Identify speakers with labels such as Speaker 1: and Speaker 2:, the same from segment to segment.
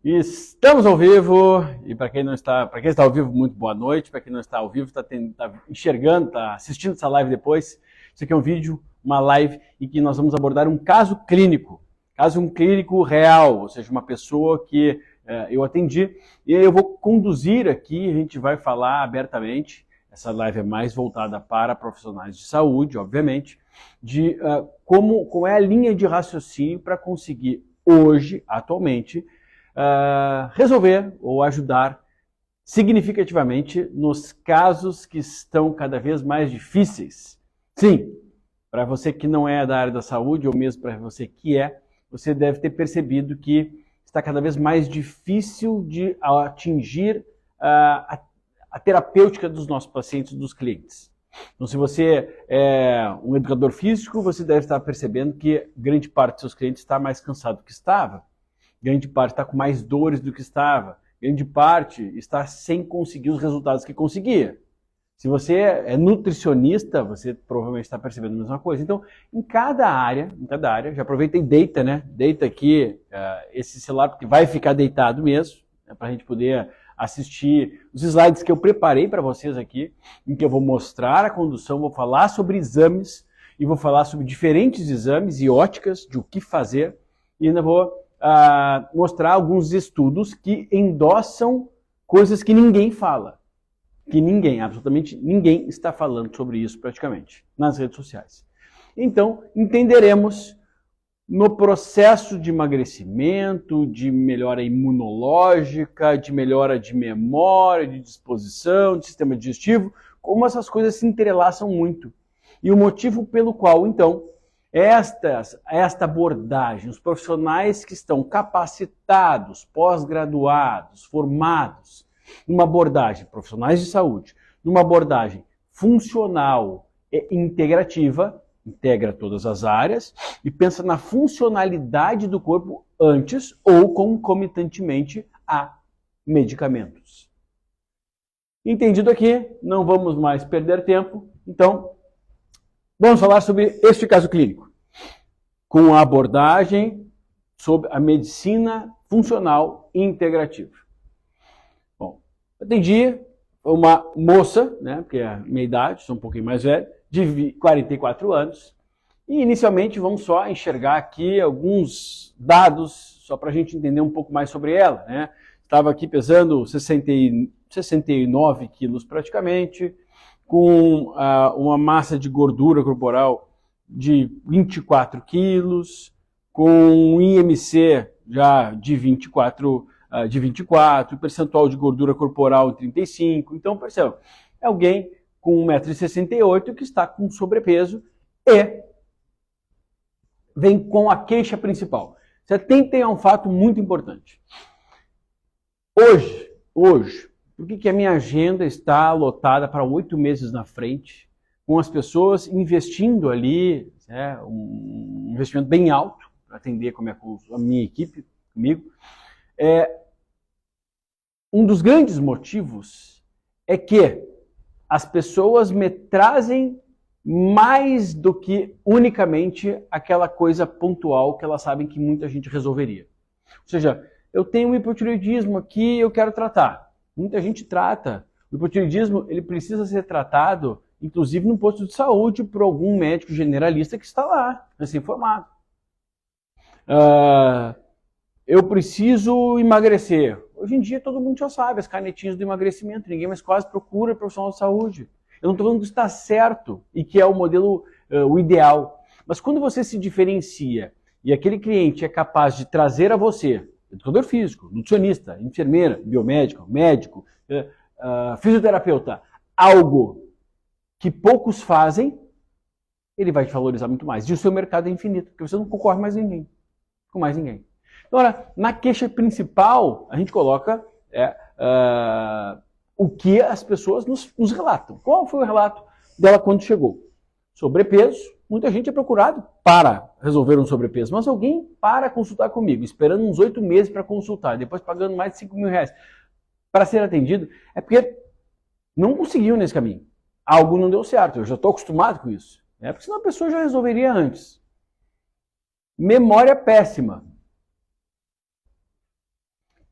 Speaker 1: Estamos ao vivo, e para quem está ao vivo, muito boa noite. Para quem não está ao vivo, está enxergando, está assistindo essa live depois. Isso aqui é um vídeo, uma live, em que nós vamos abordar um caso clínico real, ou seja, uma pessoa que eu atendi, e eu vou conduzir aqui, a gente vai falar abertamente. Essa live é mais voltada para profissionais de saúde, obviamente, de qual é a linha de raciocínio para conseguir hoje, atualmente, resolver ou ajudar significativamente nos casos que estão cada vez mais difíceis. Sim, para você que não é da área da saúde, ou mesmo para você que é, você deve ter percebido que está cada vez mais difícil de atingir a terapêutica dos nossos pacientes, dos clientes. Então, se você é um educador físico, você deve estar percebendo que grande parte dos seus clientes está mais cansado do que estava. Grande parte está com mais dores do que estava. Grande parte está sem conseguir os resultados que conseguia. Se você é nutricionista, você provavelmente está percebendo a mesma coisa. Então, em cada área, já aproveita e deita, né? Deita aqui esse celular, porque vai ficar deitado mesmo, né, para a gente poder assistir os slides que eu preparei para vocês aqui, em que eu vou mostrar a condução, vou falar sobre exames, e vou falar sobre diferentes exames e óticas de o que fazer, e ainda vou mostrar alguns estudos que endossam coisas que ninguém fala. Que ninguém, absolutamente ninguém está falando sobre isso praticamente nas redes sociais. Então, entenderemos no processo de emagrecimento, de melhora imunológica, de melhora de memória, de disposição, de sistema digestivo, como essas coisas se entrelaçam muito. E o motivo pelo qual, então, esta abordagem, os profissionais que estão capacitados, pós-graduados, formados, numa abordagem, profissionais de saúde, numa abordagem funcional e integrativa, integra todas as áreas e pensa na funcionalidade do corpo antes ou concomitantemente a medicamentos. Entendido aqui, não vamos mais perder tempo, então vamos falar sobre este caso clínico, com a abordagem sobre a medicina funcional integrativa. Bom, atendi uma moça, né, porque é a minha idade, sou um pouquinho mais velho, de 44 anos, e inicialmente vamos só enxergar aqui alguns dados, só para a gente entender um pouco mais sobre ela, né? Estava aqui pesando 69 quilos praticamente, com uma massa de gordura corporal de 24 quilos, com um IMC já de 24, percentual de gordura corporal de 35. Então, percebam, é alguém com 1,68 m que está com sobrepeso e vem com a queixa principal. Você tem um fato muito importante. Hoje, por que a minha agenda está lotada para 8 meses na frente, com as pessoas investindo ali, né, um investimento bem alto para atender com a minha equipe, comigo. Um dos grandes motivos é que as pessoas me trazem mais do que unicamente aquela coisa pontual que elas sabem que muita gente resolveria. Ou seja, eu tenho um hipotireoidismo aqui e eu quero tratar. Muita gente trata. O hipotireoidismo ele precisa ser tratado, inclusive no posto de saúde, por algum médico generalista que está lá, recém-formado. Eu preciso emagrecer. Hoje em dia todo mundo já sabe as canetinhas do emagrecimento, ninguém mais quase procura profissional de saúde. Eu não estou falando que isso está certo e que é o modelo, o ideal. Mas quando você se diferencia e aquele cliente é capaz de trazer a você, educador físico, nutricionista, enfermeira, biomédico, médico, fisioterapeuta, algo que poucos fazem, ele vai te valorizar muito mais. E o seu mercado é infinito, porque você não concorre com mais ninguém. Agora, na queixa principal, a gente coloca o que as pessoas nos relatam. Qual foi o relato dela quando chegou? Sobrepeso. Muita gente é procurado para resolver um sobrepeso, mas alguém para consultar comigo, esperando uns 8 meses para consultar, depois pagando mais de 5 mil reais para ser atendido, é porque não conseguiu nesse caminho. Algo não deu certo, eu já estou acostumado com isso. Porque senão a pessoa já resolveria antes. Memória péssima.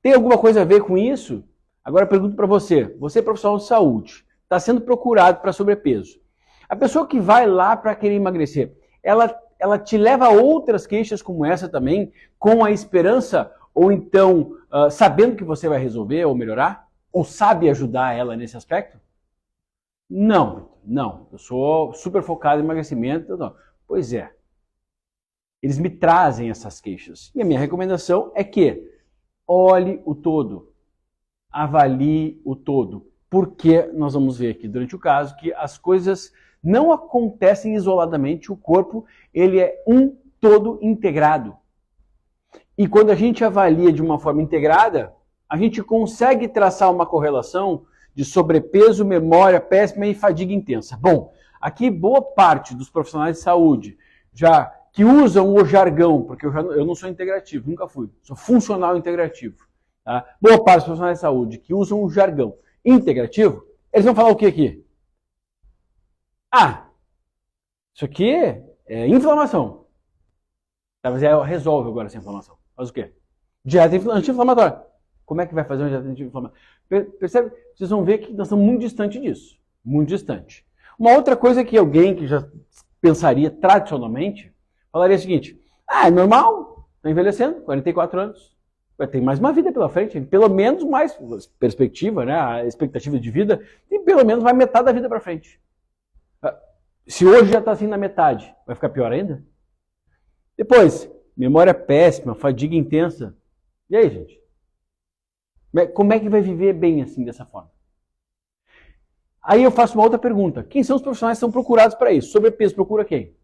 Speaker 1: Tem alguma coisa a ver com isso? Agora eu pergunto para você. Você é profissional de saúde, está sendo procurado para sobrepeso. A pessoa que vai lá para querer emagrecer, ela te leva a outras queixas como essa também, com a esperança, ou então sabendo que você vai resolver ou melhorar? Ou sabe ajudar ela nesse aspecto? Não. Eu sou super focado em emagrecimento. Não. Pois é. Eles me trazem essas queixas. E a minha recomendação é que olhe o todo. Avalie o todo. Porque nós vamos ver aqui durante o caso que as coisas não acontecem isoladamente. O corpo, ele é um todo integrado. E quando a gente avalia de uma forma integrada, a gente consegue traçar uma correlação de sobrepeso, memória péssima e fadiga intensa. Bom, aqui boa parte dos profissionais de saúde já que usam o jargão, porque eu não sou integrativo, nunca fui, sou funcional integrativo. Tá? Boa parte dos profissionais de saúde que usam o jargão integrativo, eles vão falar o que aqui? Ah, isso aqui é inflamação. Tá, mas resolve agora essa inflamação. Faz o quê? Dieta anti-inflamatória. Como é que vai fazer uma dieta anti-inflamatória? Percebe? Vocês vão ver que nós estamos muito distante disso. Muito distante. Uma outra coisa que alguém que já pensaria tradicionalmente, falaria o seguinte, é normal, está envelhecendo, 44 anos, vai ter mais uma vida pela frente, pelo menos mais perspectiva, né? A expectativa de vida, e pelo menos vai metade da vida para frente. Se hoje já está assim na metade, vai ficar pior ainda? Depois, memória péssima, fadiga intensa. E aí, gente? Como é que vai viver bem assim, dessa forma? Aí eu faço uma outra pergunta. Quem são os profissionais que são procurados para isso? Sobrepeso procura quem?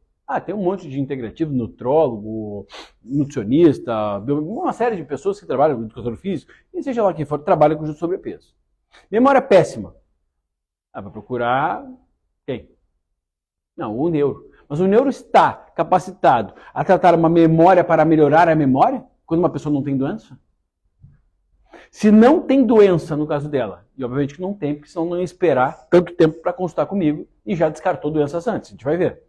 Speaker 1: Tem um monte de integrativo, nutrólogo, nutricionista, uma série de pessoas que trabalham com educador físico, e seja lá quem for, trabalha com sobrepeso. Memória péssima. Vai procurar quem? Não, o neuro. Mas o neuro está capacitado a tratar uma memória para melhorar a memória, quando uma pessoa não tem doença? Se não tem doença no caso dela, e obviamente que não tem, porque senão não ia esperar tanto tempo para consultar comigo e já descartou doenças antes, a gente vai ver.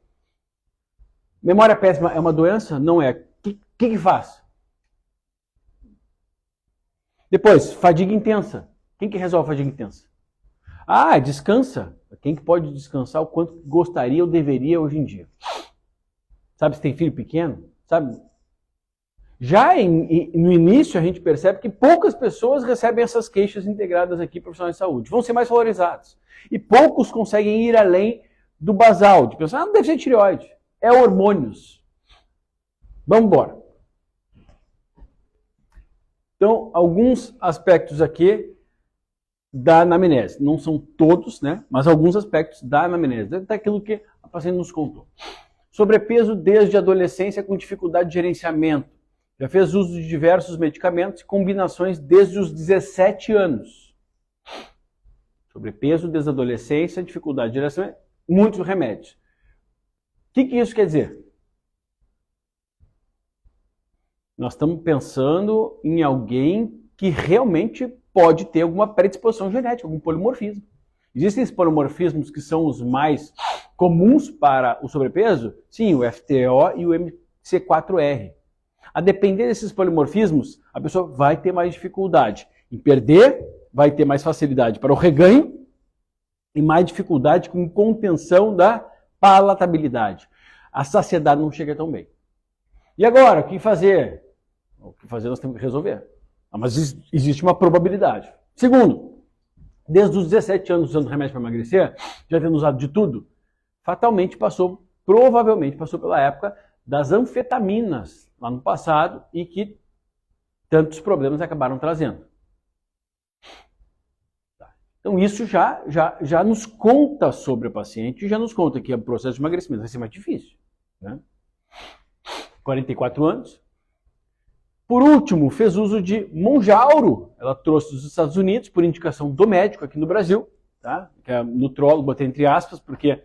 Speaker 1: Memória péssima é uma doença? Não é. O que faz? Depois, fadiga intensa. Quem que resolve fadiga intensa? Descansa. Quem que pode descansar o quanto gostaria ou deveria hoje em dia? Sabe se tem filho pequeno? Sabe? Já no início a gente percebe que poucas pessoas recebem essas queixas integradas aqui profissionais de saúde. Vão ser mais valorizados. E poucos conseguem ir além do basal, de pensar, não deve ser tireoide. É hormônios. Vamos embora. Então, alguns aspectos aqui da anamnese. Não são todos, né? Mas alguns aspectos da anamnese. Daquilo que a paciente nos contou. Sobrepeso desde a adolescência com dificuldade de gerenciamento. Já fez uso de diversos medicamentos e combinações desde os 17 anos. Sobrepeso desde a adolescência, dificuldade de gerenciamento, muitos remédios. O que isso quer dizer? Nós estamos pensando em alguém que realmente pode ter alguma predisposição genética, algum polimorfismo. Existem esses polimorfismos que são os mais comuns para o sobrepeso? Sim, o FTO e o MC4R. A depender desses polimorfismos, a pessoa vai ter mais dificuldade em perder, vai ter mais facilidade para o reganho e mais dificuldade com contenção da palatabilidade. A saciedade não chega tão bem. E agora, o que fazer? O que fazer nós temos que resolver. Mas existe uma probabilidade. Segundo, desde os 17 anos usando remédio para emagrecer, já tendo usado de tudo, fatalmente provavelmente passou pela época das anfetaminas lá no passado e que tantos problemas acabaram trazendo. Então isso já nos conta sobre o paciente, já nos conta que o processo de emagrecimento vai ser mais difícil. Né? 44 anos. Por último, fez uso de Monjauro. Ela trouxe dos Estados Unidos por indicação do médico aqui no Brasil, tá? Que é nutrólogo, botei entre aspas, porque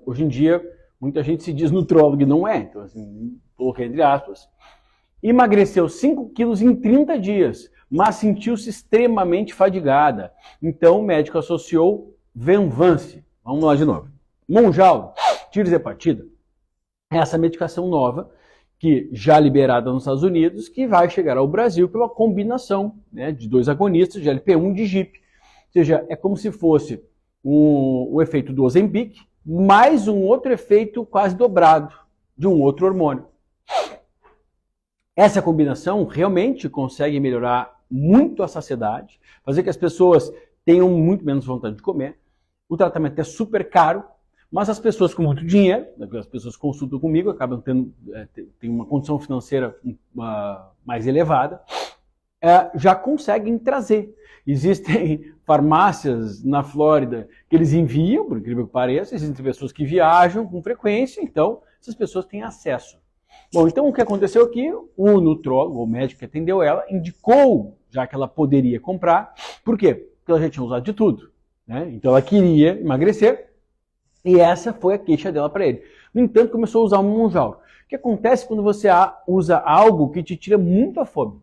Speaker 1: hoje em dia muita gente se diz nutrólogo e não é. Então, assim, coloquei entre aspas. Emagreceu 5 quilos em 30 dias, mas sentiu-se extremamente fadigada. Então o médico associou Venvance. Vamos lá de novo. Monjauro, tirzepatida, é essa medicação nova que já liberada nos Estados Unidos, que vai chegar ao Brasil pela combinação, né, de 2 agonistas de GLP-1 e de GIP. Ou seja, é como se fosse o efeito do Ozempic, mais um outro efeito quase dobrado de um outro hormônio. Essa combinação realmente consegue melhorar muito a saciedade, fazer que as pessoas tenham muito menos vontade de comer. O tratamento é super caro, mas as pessoas com muito dinheiro, as pessoas que consultam comigo, acabam tendo uma condição financeira mais elevada, já conseguem trazer. Existem farmácias na Flórida que eles enviam, por incrível que pareça, existem pessoas que viajam com frequência, então essas pessoas têm acesso. Bom, então o que aconteceu aqui, o nutrólogo, o médico que atendeu ela, indicou, já que ela poderia comprar, por quê? Porque ela já tinha usado de tudo, né? Então ela queria emagrecer, e essa foi a queixa dela para ele. No entanto, começou a usar um Mounjaro. O que acontece quando você usa algo que te tira muito a fome?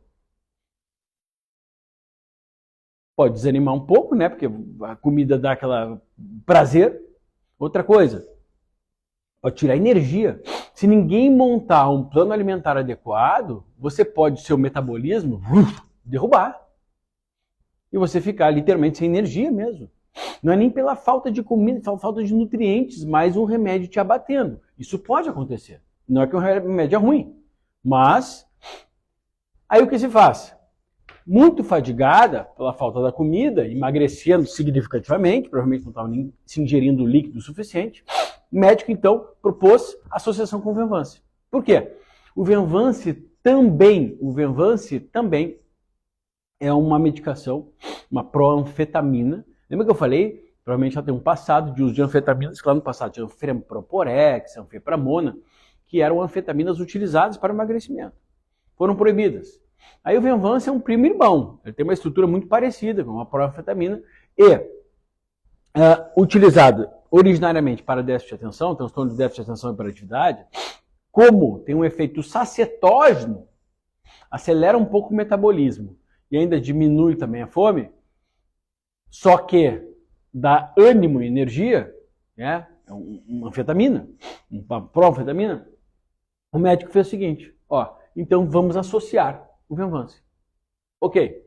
Speaker 1: Pode desanimar um pouco, né? Porque a comida dá aquele prazer. Outra coisa, pode tirar energia. Se ninguém montar um plano alimentar adequado, você pode, seu metabolismo, derrubar. E você ficar literalmente sem energia mesmo. Não é nem pela falta de comida, falta de nutrientes, mas um remédio te abatendo. Isso pode acontecer. Não é que o remédio é ruim. Mas, aí o que se faz? Muito fadigada pela falta da comida, emagrecendo significativamente, provavelmente não estava nem se ingerindo líquido o suficiente, o médico então propôs associação com o Venvance. Por quê? O Venvance também é uma medicação, uma proanfetamina. Lembra que eu falei? Provavelmente já tem um passado de uso de anfetaminas, que lá no passado tinha anfeproporex, anfepramona, que eram anfetaminas utilizadas para emagrecimento. Foram proibidas. Aí o Venvance é um primo irmão, ele tem uma estrutura muito parecida com uma proanfetamina e utilizado originariamente para déficit de atenção, transtorno de déficit de atenção e hiperatividade, como tem um efeito sacetógeno, acelera um pouco o metabolismo e ainda diminui também a fome, só que dá ânimo e energia, né? É uma anfetamina, uma proanfetamina. O médico fez o seguinte, então vamos associar o Venvance. Ok.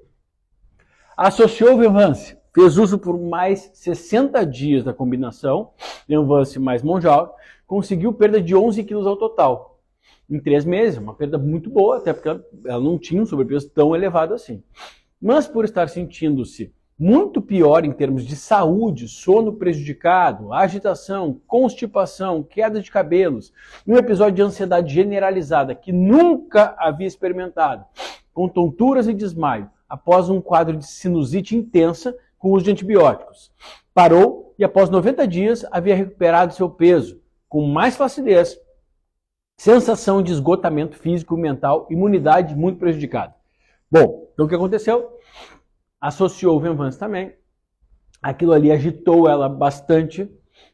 Speaker 1: Associou o Venvance, fez uso por mais 60 dias da combinação, Venvance mais Mounjaro, conseguiu perda de 11 quilos ao total. Em 3 meses, uma perda muito boa, até porque ela não tinha um sobrepeso tão elevado assim. Mas por estar sentindo-se muito pior em termos de saúde, sono prejudicado, agitação, constipação, queda de cabelos, um episódio de ansiedade generalizada que nunca havia experimentado, com tonturas e desmaio, após um quadro de sinusite intensa com o uso de antibióticos. Parou e após 90 dias havia recuperado seu peso, com mais flacidez, sensação de esgotamento físico e mental, imunidade muito prejudicada. Bom, então o que aconteceu? Associou o Venvance também. Aquilo ali agitou ela bastante,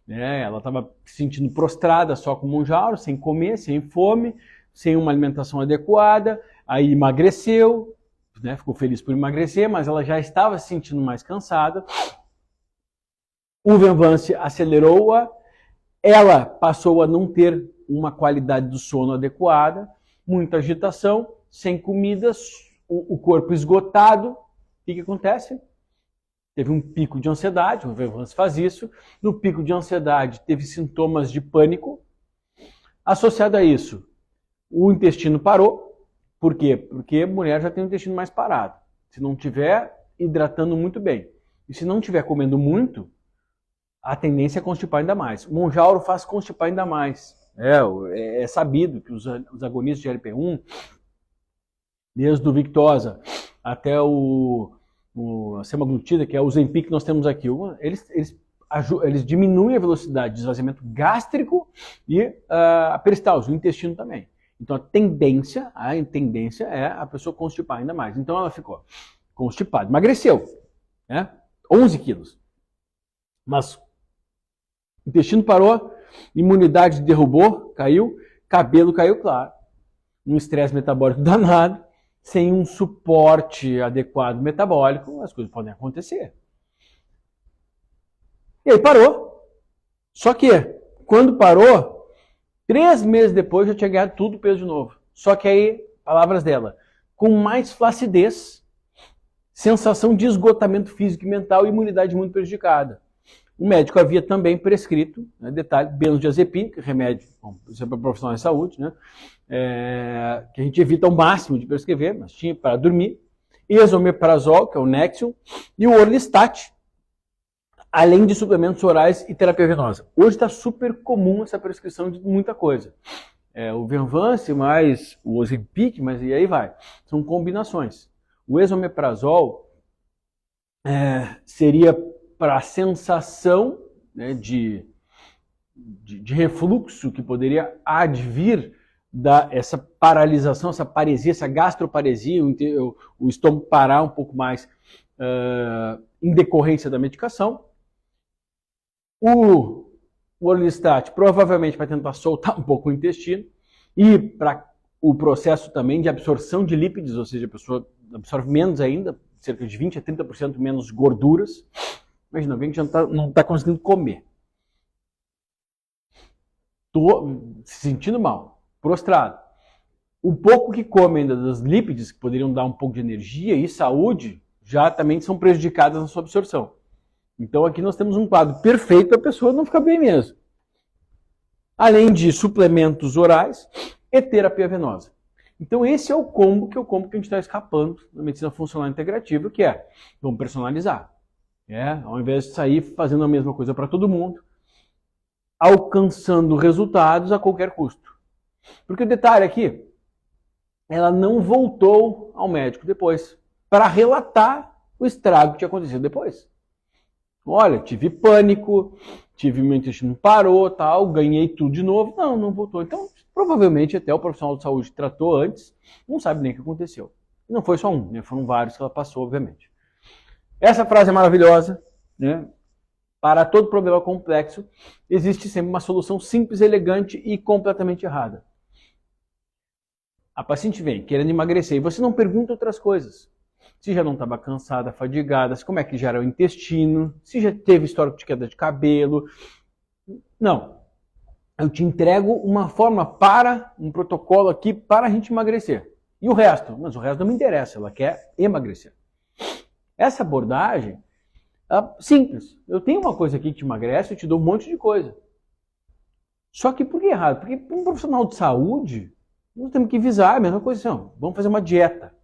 Speaker 1: né? Ela estava se sentindo prostrada só com o Mounjaro, sem comer, sem fome, sem uma alimentação adequada, aí emagreceu, né? Ficou feliz por emagrecer, mas ela já estava se sentindo mais cansada. O Venvance acelerou-a, ela passou a não ter uma qualidade do sono adequada, muita agitação, sem comidas, o corpo esgotado. O que acontece? Teve um pico de ansiedade, o Venvance faz isso. No pico de ansiedade, teve sintomas de pânico. Associado a isso, o intestino parou. Por quê? Porque a mulher já tem o intestino mais parado. Se não estiver hidratando muito bem. E se não estiver comendo muito, a tendência é constipar ainda mais. O Mounjaro faz constipar ainda mais. É sabido que os agonistas de GLP-1, desde o Victoza até a semaglutida, que é o Ozempic que nós temos aqui, eles diminuem a velocidade de esvaziamento gástrico e a peristalse, o intestino também. Então a tendência é a pessoa constipar ainda mais. Então ela ficou constipada, emagreceu, né? 11 quilos. Mas o intestino parou, imunidade derrubou, caiu, cabelo caiu, claro. Um estresse metabólico danado, sem um suporte adequado metabólico, as coisas podem acontecer. E aí parou. Só que, quando parou, 3 meses depois já tinha ganhado tudo o peso de novo. Só que aí, palavras dela, com mais flacidez, sensação de esgotamento físico e mental e imunidade muito prejudicada. O médico havia também prescrito, né, detalhe, benzodiazepina, que é remédio, bom, isso é para profissionais de saúde, né, que a gente evita ao máximo de prescrever, mas tinha para dormir, esomeprazol, que é o Nexium, e o Orlistat, além de suplementos orais e terapia venosa. Hoje está super comum essa prescrição de muita coisa. O Venvance mais o Ozempic, mas e aí vai. São combinações. O esomeprazol seria para a sensação, né, de refluxo que poderia advir essa paralisação, essa paresia, essa gastroparesia, o estômago parar um pouco mais em decorrência da medicação. O Orlistat provavelmente vai tentar soltar um pouco o intestino e para o processo também de absorção de lípidos, ou seja, a pessoa absorve menos ainda, cerca de 20 a 30% menos gorduras. Imagina, alguém que já não está conseguindo comer. Estou se sentindo mal, prostrado. O pouco que come ainda dos lípidos, que poderiam dar um pouco de energia e saúde, já também são prejudicadas na sua absorção. Então aqui nós temos um quadro perfeito para a pessoa não ficar bem mesmo. Além de suplementos orais e terapia venosa. Então esse é o combo que a gente está escapando da medicina funcional integrativa, que é, vamos personalizar. Ao invés de sair fazendo a mesma coisa para todo mundo, alcançando resultados a qualquer custo. Porque o detalhe aqui, ela não voltou ao médico depois, para relatar o estrago que tinha acontecido depois. Olha, tive pânico, meu intestino parou, tal, ganhei tudo de novo. Não voltou. Então, provavelmente até o profissional de saúde que tratou antes, não sabe nem o que aconteceu. Não foi só um, né? Foram vários que ela passou, obviamente. Essa frase é maravilhosa, né? Para todo problema complexo, existe sempre uma solução simples, elegante e completamente errada. A paciente vem querendo emagrecer e você não pergunta outras coisas. Se já não estava cansada, fadigada, como é que já era o intestino, se já teve histórico de queda de cabelo. Não. Eu te entrego uma forma um protocolo aqui para a gente emagrecer. E o resto? Mas o resto não me interessa, ela quer emagrecer. Essa abordagem é simples. Eu tenho uma coisa aqui que te emagrece, eu te dou um monte de coisa. Só que por que errado? Porque para um profissional de saúde, nós temos que visar a mesma coisa. Assim, vamos fazer uma dieta.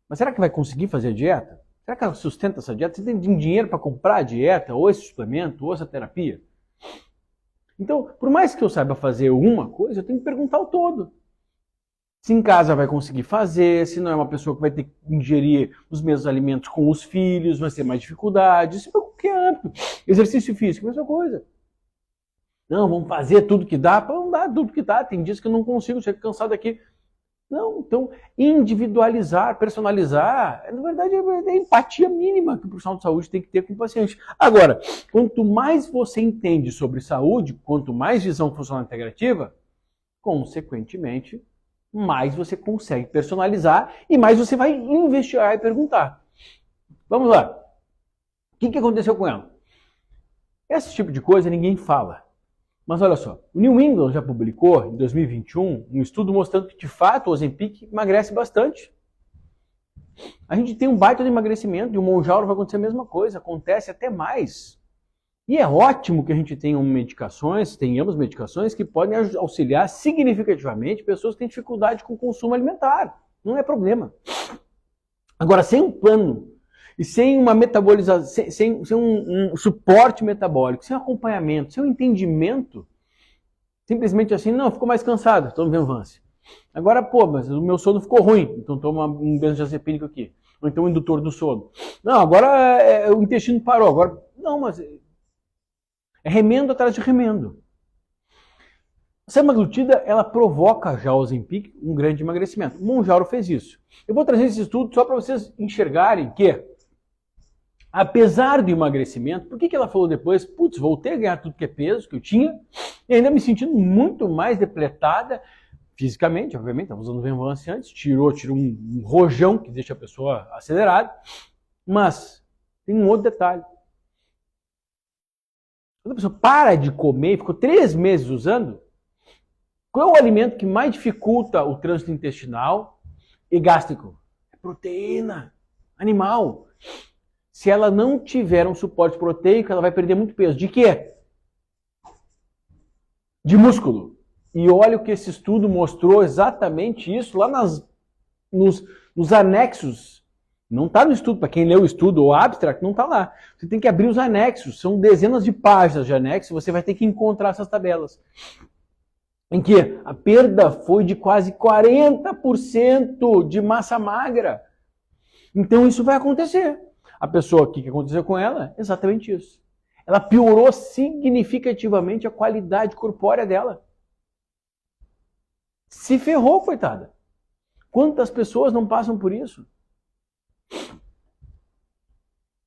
Speaker 1: Mas será que vai conseguir fazer a dieta? Será que ela sustenta essa dieta? Você tem dinheiro para comprar a dieta, ou esse suplemento, ou essa terapia? Então, por mais que eu saiba fazer uma coisa, eu tenho que perguntar o todo. Se em casa vai conseguir fazer, se não é uma pessoa que vai ter que ingerir os mesmos alimentos com os filhos, vai ter mais dificuldade, isso é qualquer âmbito. Exercício físico, a mesma coisa. Não, vamos fazer tudo que dá. Não dá tudo que dá, tem dias que eu não consigo, chego cansado aqui. Não, então individualizar, personalizar, na verdade é a empatia mínima que o profissional de saúde tem que ter com o paciente. Agora, quanto mais você entende sobre saúde, quanto mais visão funcional integrativa, consequentemente, mais você consegue personalizar e mais você vai investigar e perguntar. Vamos lá. O que aconteceu com ela? Esse tipo de coisa ninguém fala. Mas olha só, o New England já publicou, em 2021, um estudo mostrando que, de fato, o Ozempic emagrece bastante. A gente tem um baita de emagrecimento, e o Mounjaro vai acontecer a mesma coisa, acontece até mais. E é ótimo que a gente tenhamos medicações que podem auxiliar significativamente pessoas que têm dificuldade com o consumo alimentar. Não é problema. Agora, sem um plano e sem uma metabolização, sem um suporte metabólico, sem acompanhamento, sem um entendimento, simplesmente assim, não, ficou mais cansado, estou no Venvance. Agora, mas o meu sono ficou ruim, então toma um benzodiazepínico aqui. Ou então um indutor do sono. Não, agora o intestino parou, agora... Não, mas é remendo atrás de remendo. A semaglutida, ela provoca já o Ozempic um grande emagrecimento. O Mounjaro fez isso. Eu vou trazer esse estudo só para vocês enxergarem que, apesar do emagrecimento, por que ela falou depois, voltei a ganhar tudo que é peso que eu tinha, e ainda me sentindo muito mais depletada, fisicamente, obviamente, estava usando Venvance antes, tirou um rojão que deixa a pessoa acelerada, mas tem um outro detalhe. Quando a pessoa para de comer e ficou 3 meses usando, Qual é o alimento que mais dificulta o trânsito intestinal e gástrico? É proteína animal. Se ela não tiver um suporte proteico, ela vai perder muito peso. De quê? De músculo. E olha o que esse estudo mostrou exatamente isso lá nos anexos. Não está no estudo, para quem leu o estudo ou abstract, não está lá. Você tem que abrir os anexos, são dezenas de páginas de anexos, você vai ter que encontrar essas tabelas. Em que a perda foi de quase 40% de massa magra. Então isso vai acontecer. A pessoa, o que aconteceu com ela? Exatamente isso. Ela piorou significativamente a qualidade corpórea dela. Se ferrou, coitada. Quantas pessoas não passam por isso?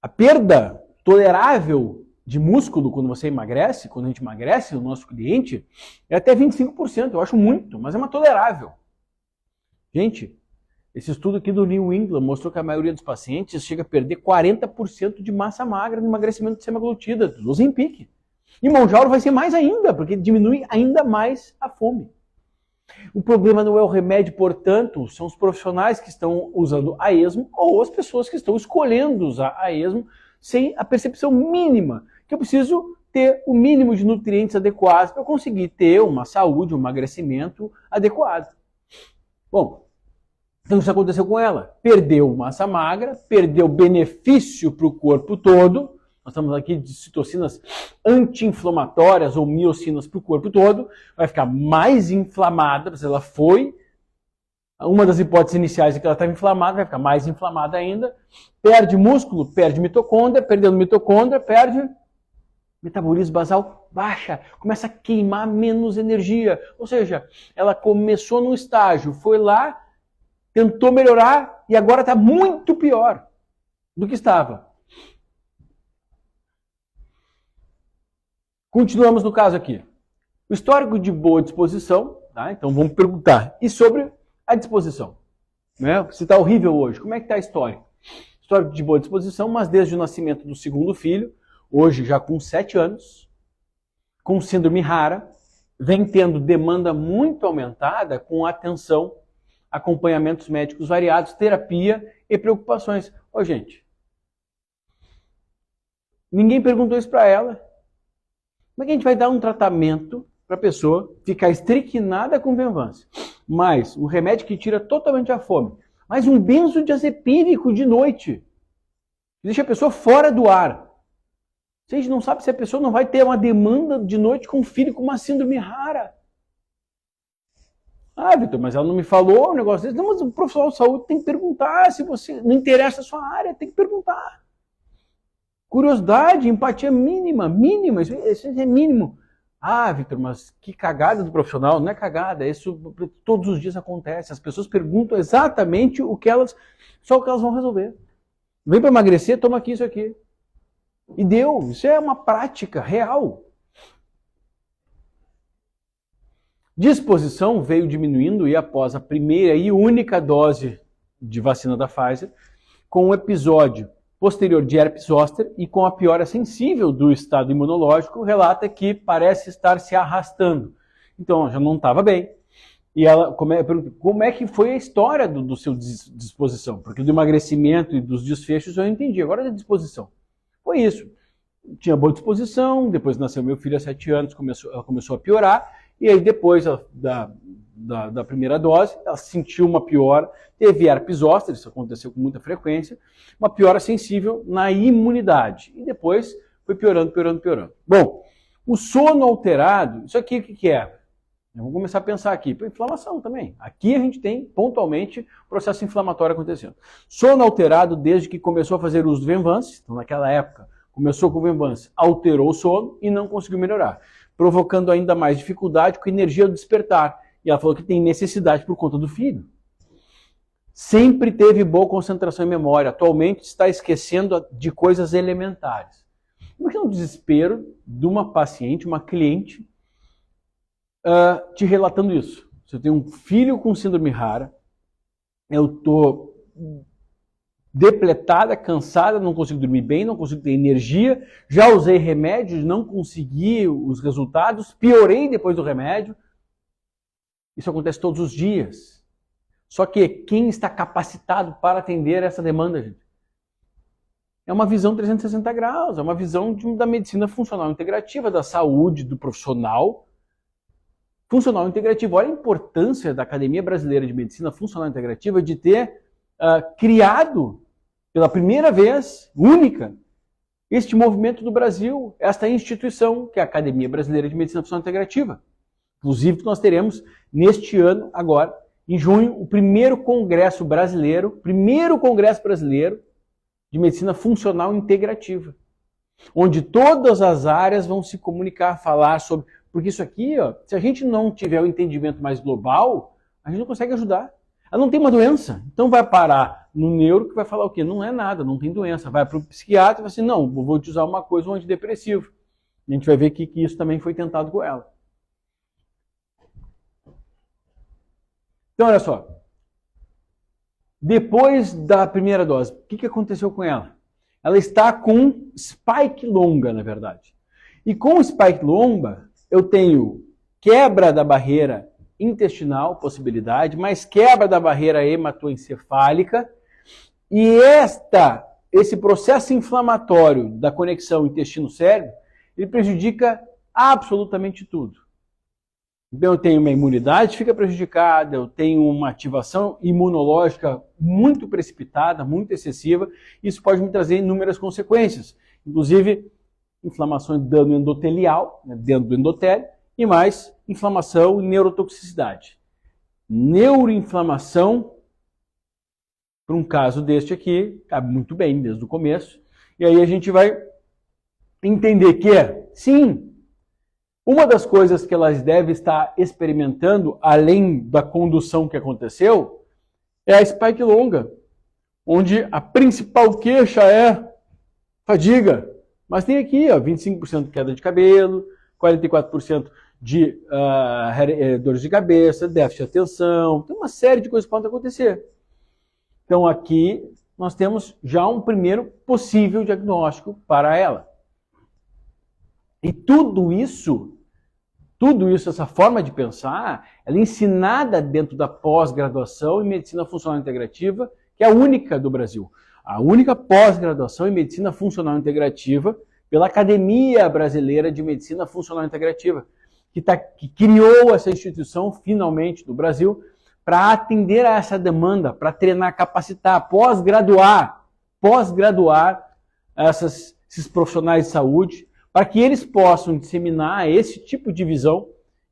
Speaker 1: A perda tolerável de músculo quando você emagrece, quando a gente emagrece, o nosso cliente, é até 25%. Eu acho muito, mas é uma tolerável. Gente, esse estudo aqui do New England mostrou que a maioria dos pacientes chega a perder 40% de massa magra no emagrecimento de semaglutida, do Ozempic. E Mounjaro vai ser mais ainda, porque diminui ainda mais a fome. O problema não é o remédio, portanto, são os profissionais que estão usando a esmo ou as pessoas que estão escolhendo usar a esmo sem a percepção mínima, que eu preciso ter o mínimo de nutrientes adequados para conseguir ter uma saúde, um emagrecimento adequado. Bom, então isso aconteceu com ela. Perdeu massa magra, perdeu benefício para o corpo todo. Nós estamos aqui de citocinas anti-inflamatórias ou miocinas para o corpo todo. Vai ficar mais inflamada, mas ela foi. Uma das hipóteses iniciais é que ela estava inflamada, vai ficar mais inflamada ainda. Perde músculo, perde mitocôndria, perdendo mitocôndria, perde metabolismo basal, baixa, começa a queimar menos energia. Ou seja, ela começou num estágio, foi lá, tentou melhorar e agora está muito pior do que estava. Continuamos no caso aqui. O histórico de boa disposição, tá? Então vamos perguntar. E sobre a disposição? Né? Se está horrível hoje, como é que está a história? Histórico de boa disposição, mas desde o nascimento do segundo filho, hoje já com 7 anos, com síndrome rara, vem tendo demanda muito aumentada com atenção, acompanhamentos médicos variados, terapia e preocupações. Ô, gente, ninguém perguntou isso para ela. Como é que a gente vai dar um tratamento para a pessoa ficar estricnada com Venvanse? Mais um remédio que tira totalmente a fome. Mais um benzodiazepínico de noite. Que deixa a pessoa fora do ar. A gente não sabe se a pessoa não vai ter uma demanda de noite com um filho com uma síndrome rara. Ah, Vitor, mas ela não me falou um negócio desse. Não, mas o profissional de saúde tem que perguntar. Se você não interessa a sua área, tem que perguntar. Curiosidade, empatia mínima, isso é mínimo. Ah, Vitor, mas que cagada do profissional. Não é cagada, isso todos os dias acontece. As pessoas perguntam exatamente só o que elas vão resolver. Vem para emagrecer, toma aqui isso aqui. E deu, isso é uma prática real. Disposição veio diminuindo e após a primeira e única dose de vacina da Pfizer, com um episódio posterior de herpes zoster e com a piora sensível do estado imunológico, relata que parece estar se arrastando. Então, já não estava bem. E ela como é que foi a história do seu disposição? Porque do emagrecimento e dos desfechos eu entendi. Agora da disposição. Foi isso. Tinha boa disposição, depois nasceu meu filho há 7 anos, ela começou a piorar, e aí depois da primeira dose, ela sentiu uma piora, teve herpes zoster, isso aconteceu com muita frequência, uma piora sensível na imunidade. E depois foi piorando. Bom, o sono alterado, isso aqui o que é? Vamos começar a pensar aqui. Inflamação também. Aqui a gente tem, pontualmente, processo inflamatório acontecendo. Sono alterado desde que começou a fazer uso do Venvanse, então naquela época, começou com o Venvanse, alterou o sono e não conseguiu melhorar, provocando ainda mais dificuldade com energia do despertar. E ela falou que tem necessidade por conta do filho. Sempre teve boa concentração e memória. Atualmente está esquecendo de coisas elementares. Imagina o desespero de uma paciente, uma cliente, te relatando isso. Você tem um filho com síndrome rara, eu estou depletada, cansada, não consigo dormir bem, não consigo ter energia, já usei remédios, não consegui os resultados, piorei depois do remédio. Isso acontece todos os dias. Só que quem está capacitado para atender essa demanda, gente? É uma visão 360 graus, é uma visão da medicina funcional integrativa, da saúde, do profissional funcional integrativo. Olha a importância da Academia Brasileira de Medicina Funcional Integrativa de ter criado, pela primeira vez, única, este movimento do Brasil, esta instituição, que é a Academia Brasileira de Medicina Funcional Integrativa. Inclusive, nós teremos, neste ano, agora, em junho, o primeiro congresso brasileiro de medicina funcional integrativa, onde todas as áreas vão se comunicar, falar sobre... Porque isso aqui, ó, se a gente não tiver o entendimento mais global, a gente não consegue ajudar. Ela não tem uma doença, então vai parar no neuro que vai falar o quê? Não é nada, não tem doença. Vai para o psiquiatra e vai assim, não, vou te usar uma coisa, um antidepressivo. A gente vai ver que isso também foi tentado com ela. Então, olha só. Depois da primeira dose, o que aconteceu com ela? Ela está com spike longa, na verdade. E com spike longa, eu tenho quebra da barreira intestinal, possibilidade, mas quebra da barreira hematoencefálica. E esse processo inflamatório da conexão intestino-cérebro, ele prejudica absolutamente tudo. Então eu tenho uma imunidade fica prejudicada, eu tenho uma ativação imunológica muito precipitada, muito excessiva. Isso pode me trazer inúmeras consequências, inclusive inflamação de dano endotelial, né, dentro do endotélio, e mais inflamação e neurotoxicidade. Neuroinflamação, para um caso deste aqui, cabe muito bem desde o começo. E aí a gente vai entender que sim, uma das coisas que elas devem estar experimentando, além da condução que aconteceu, é a spike longa, onde a principal queixa é fadiga. Mas tem aqui 25% de queda de cabelo, 44% de dores de cabeça, déficit de atenção, tem uma série de coisas que podem acontecer. Então aqui nós temos já um primeiro possível diagnóstico para ela. E tudo isso, essa forma de pensar, ela é ensinada dentro da pós-graduação em Medicina Funcional Integrativa, que é a única do Brasil. A única pós-graduação em Medicina Funcional Integrativa pela Academia Brasileira de Medicina Funcional Integrativa, que criou essa instituição, finalmente, do Brasil, para atender a essa demanda, para treinar, capacitar, pós-graduar esses profissionais de saúde, para que eles possam disseminar esse tipo de visão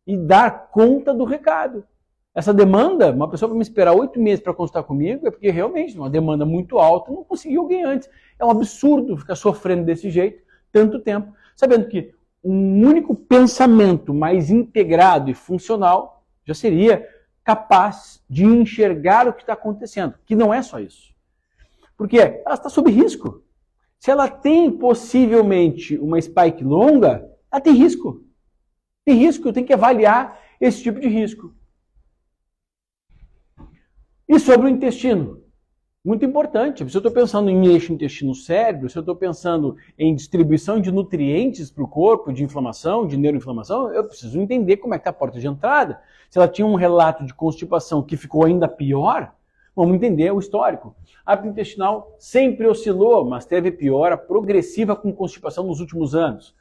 Speaker 1: e dar conta do recado. Essa demanda, uma pessoa vai me esperar 8 meses para consultar comigo, é porque realmente uma demanda muito alta, não conseguiu alguém antes. É um absurdo ficar sofrendo desse jeito tanto tempo, sabendo que um único pensamento mais integrado e funcional já seria capaz de enxergar o que está acontecendo, que não é só isso. Porque ela está sob risco. Se ela tem possivelmente uma spike longa, ela tem risco. Tem risco, eu tenho que avaliar esse tipo de risco. E sobre o intestino? Muito importante. Se eu estou pensando em eixo intestino-cérebro, se eu estou pensando em distribuição de nutrientes para o corpo, de inflamação, de neuroinflamação, eu preciso entender como é que está a porta de entrada. Se ela tinha um relato de constipação que ficou ainda pior, vamos entender o histórico. A hábito intestinal sempre oscilou, mas teve piora progressiva com constipação nos últimos anos.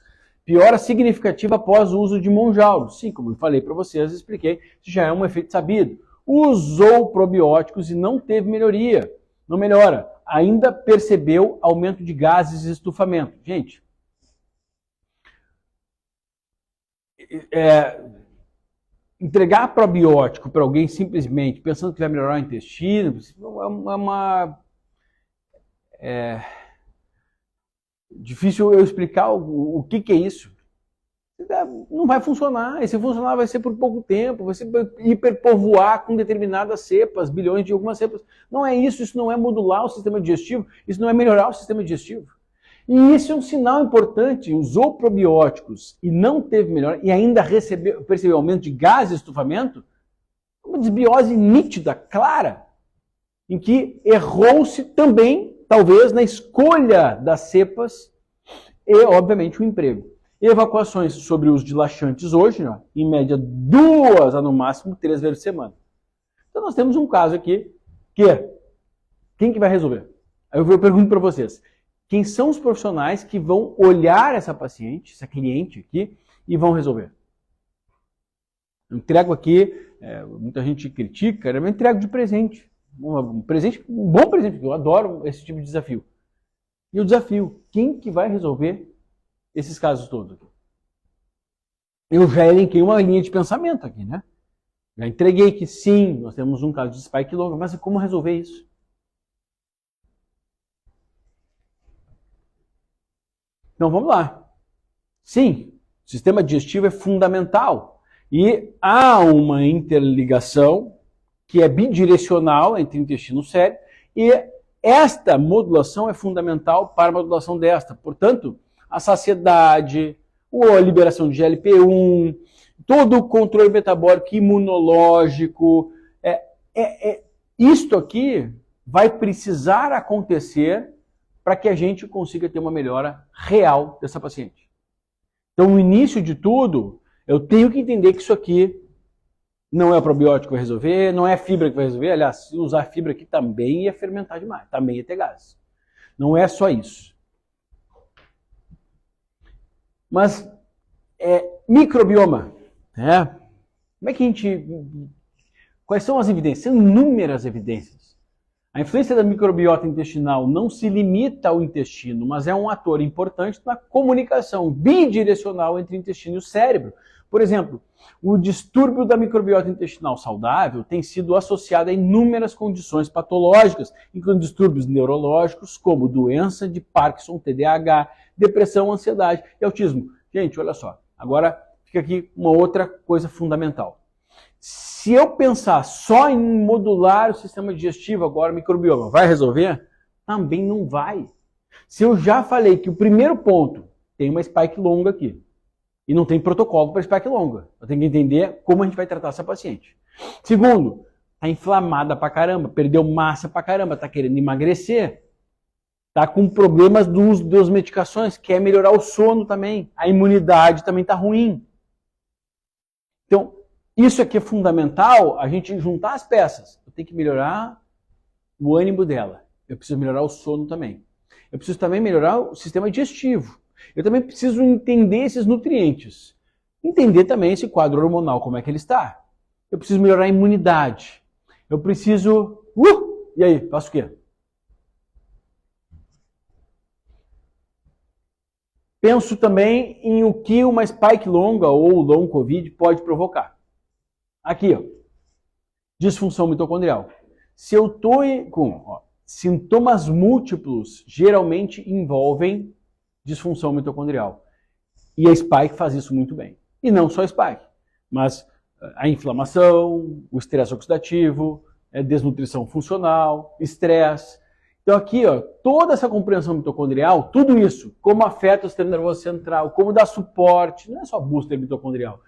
Speaker 1: Piora significativa após o uso de Mounjaro. Sim, como eu falei para vocês, expliquei, isso já é um efeito sabido. Usou probióticos e não teve melhoria. Não melhora. Ainda percebeu aumento de gases e estufamento. Gente, entregar probiótico para alguém simplesmente pensando que vai melhorar o intestino é difícil eu explicar o que é isso. Não vai funcionar. E se funcionar vai ser por pouco tempo, vai ser hiperpovoar com determinadas cepas, bilhões de algumas cepas. Não é isso não é modular o sistema digestivo, isso não é melhorar o sistema digestivo. E isso é um sinal importante. Usou probióticos e não teve melhora, e ainda percebeu aumento de gás e estufamento, uma desbiose nítida, clara, em que errou-se também, talvez, na escolha das cepas e, obviamente, o emprego. Evacuações sobre o uso de laxantes hoje, ó, em média 2 a no máximo 3 vezes por semana. Então nós temos um caso aqui que quem que vai resolver? Aí eu pergunto para vocês, quem são os profissionais que vão olhar essa paciente, essa cliente aqui, e vão resolver? Eu entrego aqui, muita gente critica, eu entrego de presente. Um presente, um bom presente, eu adoro esse tipo de desafio. E o desafio, quem que vai resolver esses casos todos? Eu já elenquei uma linha de pensamento aqui, né? Já entreguei que sim, nós temos um caso de spike longa, mas como resolver isso? Então vamos lá. Sim, o sistema digestivo é fundamental e há uma interligação que é bidirecional entre intestino e cérebro e esta modulação é fundamental para a modulação desta. Portanto, a saciedade, a liberação de GLP-1, todo o controle metabólico imunológico, isto aqui vai precisar acontecer para que a gente consiga ter uma melhora real dessa paciente. Então, no início de tudo, eu tenho que entender que isso aqui não é o probiótico que vai resolver, não é a fibra que vai resolver. Aliás, se usar fibra aqui também ia fermentar demais, também ia ter gás. Não é só isso. Mas, microbioma, né? Como é que a gente... Quais são as evidências? São inúmeras evidências. A influência da microbiota intestinal não se limita ao intestino, mas é um ator importante na comunicação bidirecional entre o intestino e o cérebro. Por exemplo, o distúrbio da microbiota intestinal saudável tem sido associado a inúmeras condições patológicas, incluindo distúrbios neurológicos, como doença de Parkinson, TDAH, depressão, ansiedade e autismo. Gente, olha só, agora fica aqui uma outra coisa fundamental. Se eu pensar só em modular o sistema digestivo, agora o microbioma, vai resolver? Também não vai. Se eu já falei que o primeiro ponto tem uma spike longa aqui, e não tem protocolo para spike longa, eu tenho que entender como a gente vai tratar essa paciente. Segundo, está inflamada pra caramba, perdeu massa pra caramba, está querendo emagrecer, está com problemas do uso das medicações, quer melhorar o sono também, a imunidade também está ruim. Então, isso aqui é fundamental, a gente juntar as peças. Eu tenho que melhorar o ânimo dela. Eu preciso melhorar o sono também. Eu preciso também melhorar o sistema digestivo. Eu também preciso entender esses nutrientes. Entender também esse quadro hormonal, como é que ele está. Eu preciso melhorar a imunidade. Eu preciso... E aí, faço o quê? Penso também em o que uma spike longa ou long COVID pode provocar. Aqui, ó, disfunção mitocondrial. Se eu estou com sintomas múltiplos, geralmente envolvem disfunção mitocondrial. E a spike faz isso muito bem. E não só a spike, mas a inflamação, o estresse oxidativo, desnutrição funcional, estresse. Então aqui, ó, toda essa compreensão mitocondrial, tudo isso, como afeta o sistema nervoso central, como dá suporte, não é só booster mitocondrial.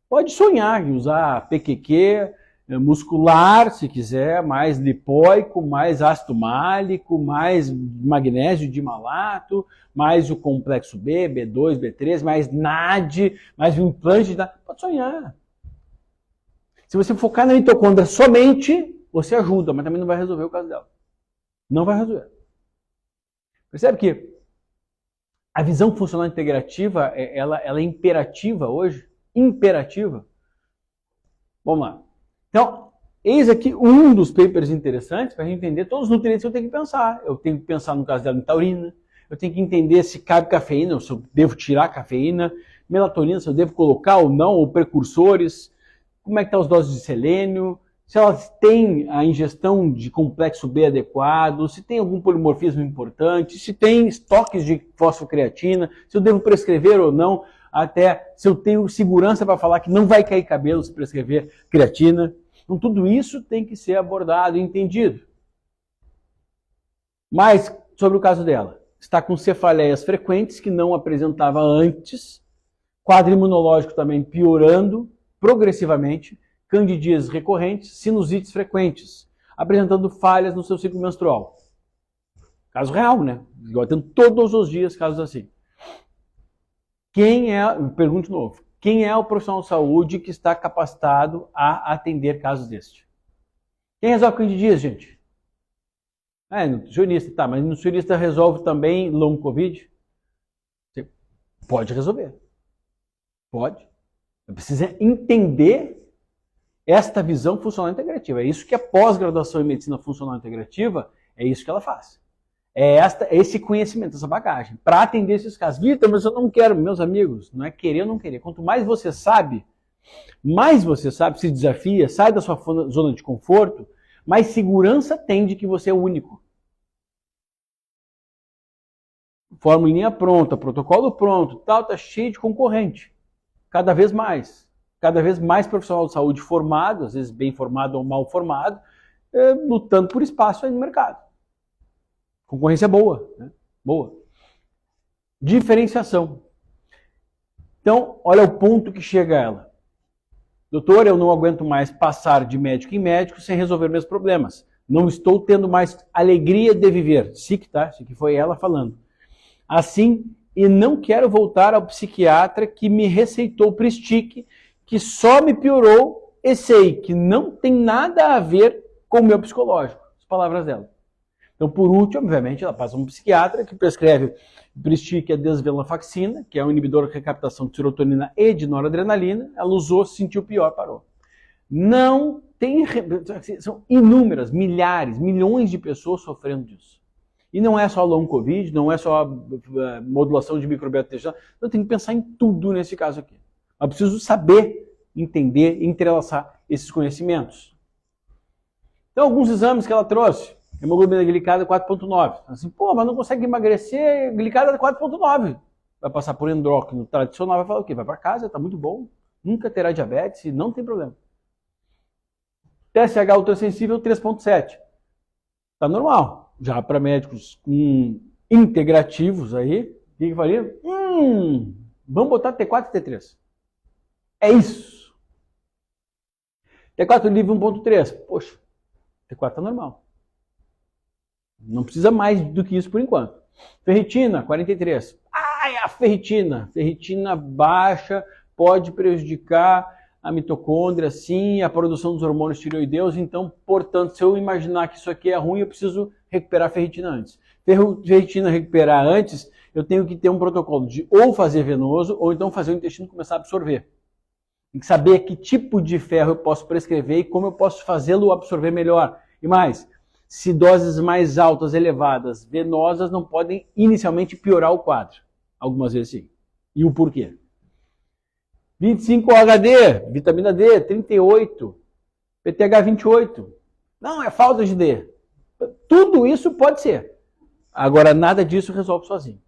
Speaker 1: Pode sonhar em usar PQQ muscular, se quiser, mais lipóico, mais ácido málico, mais magnésio dimalato, mais o complexo B, B2, B3, mais NAD, mais o implante de NAD. Pode sonhar. Se você focar na mitocôndria somente, você ajuda, mas também não vai resolver o caso dela. Não vai resolver. Percebe que a visão funcional integrativa, ela é imperativa hoje? Imperativa. Vamos lá. Então, eis aqui um dos papers interessantes para a gente entender todos os nutrientes que eu tenho que pensar. Eu tenho que pensar no caso dela em taurina, eu tenho que entender se cabe cafeína, se eu devo tirar a cafeína, melatonina, se eu devo colocar ou não, ou precursores, como é que estão as doses de selênio, se elas têm a ingestão de complexo B adequado, se tem algum polimorfismo importante, se tem estoques de fosfocreatina, se eu devo prescrever ou não, até se eu tenho segurança para falar que não vai cair cabelo se prescrever creatina. Então, tudo isso tem que ser abordado e entendido. Mas, sobre o caso dela, está com cefaleias frequentes que não apresentava antes, quadro imunológico também piorando progressivamente, candidíases recorrentes, sinusites frequentes, apresentando falhas no seu ciclo menstrual. Caso real, né? Igual tendo todos os dias casos assim. O pergunto de novo, quem é o profissional de saúde que está capacitado a atender casos deste? Quem resolve candidias, gente? Nutricionista, tá, mas nutricionista resolve também long covid? Você pode resolver. Pode. Precisa entender esta visão funcional integrativa. É isso que a pós-graduação em medicina funcional integrativa, é isso que ela faz. É esse conhecimento, essa bagagem, para atender esses casos. Vitor, mas eu não quero, meus amigos, não é querer ou não querer. Quanto mais você sabe, se desafia, sai da sua zona de conforto, mais segurança tem de que você é único. Formulinha pronta, protocolo pronto, tal, tá cheio de concorrente. Cada vez mais profissional de saúde formado, às vezes bem formado ou mal formado, lutando por espaço aí no mercado. Concorrência boa, né? Boa. Diferenciação. Então, olha o ponto que chega ela. Doutor, eu não aguento mais passar de médico em médico sem resolver meus problemas. Não estou tendo mais alegria de viver. SIC, tá? Isso aqui foi ela falando. Assim, e não quero voltar ao psiquiatra que me receitou Pristic, que só me piorou e sei que não tem nada a ver com o meu psicológico. As palavras dela. Então, por último, obviamente, ela passa um psiquiatra que prescreve Pristic, a desvenlafaxina, que é um inibidor de recaptação de serotonina e de noradrenalina. Ela usou, sentiu pior, parou. Não tem... São inúmeras, milhares, milhões de pessoas sofrendo disso. E não é só long covid, não é só a modulação de microbiota intestinal. Eu tenho que pensar em tudo nesse caso aqui. Eu preciso saber, entender, entrelaçar esses conhecimentos. Então, alguns exames que ela trouxe. Hemoglobina glicada 4.9. Assim, mas não consegue emagrecer, glicada 4.9. Vai passar por endócrino tradicional, vai falar o quê? Vai para casa, tá muito bom. Nunca terá diabetes e não tem problema. TSH ultrassensível 3.7. Tá normal. Já para médicos integrativos aí, o que eu faria? Vamos botar T4 e T3. É isso. T4 livre 1.3. Poxa, T4 tá normal. Não precisa mais do que isso por enquanto. Ferritina, 43. A ferritina. Ferritina baixa pode prejudicar a mitocôndria, sim, a produção dos hormônios tireoideus. Então, portanto, se eu imaginar que isso aqui é ruim, eu preciso recuperar a ferritina antes. Ferritina recuperar antes, eu tenho que ter um protocolo de ou fazer venoso, ou então fazer o intestino começar a absorver. Tem que saber que tipo de ferro eu posso prescrever e como eu posso fazê-lo absorver melhor. E mais, se doses mais altas, elevadas, venosas, não podem inicialmente piorar o quadro. Algumas vezes sim. E o porquê? 25 OHD, vitamina D, 38, PTH 28. Não, é falta de D. Tudo isso pode ser. Agora, nada disso resolve sozinho.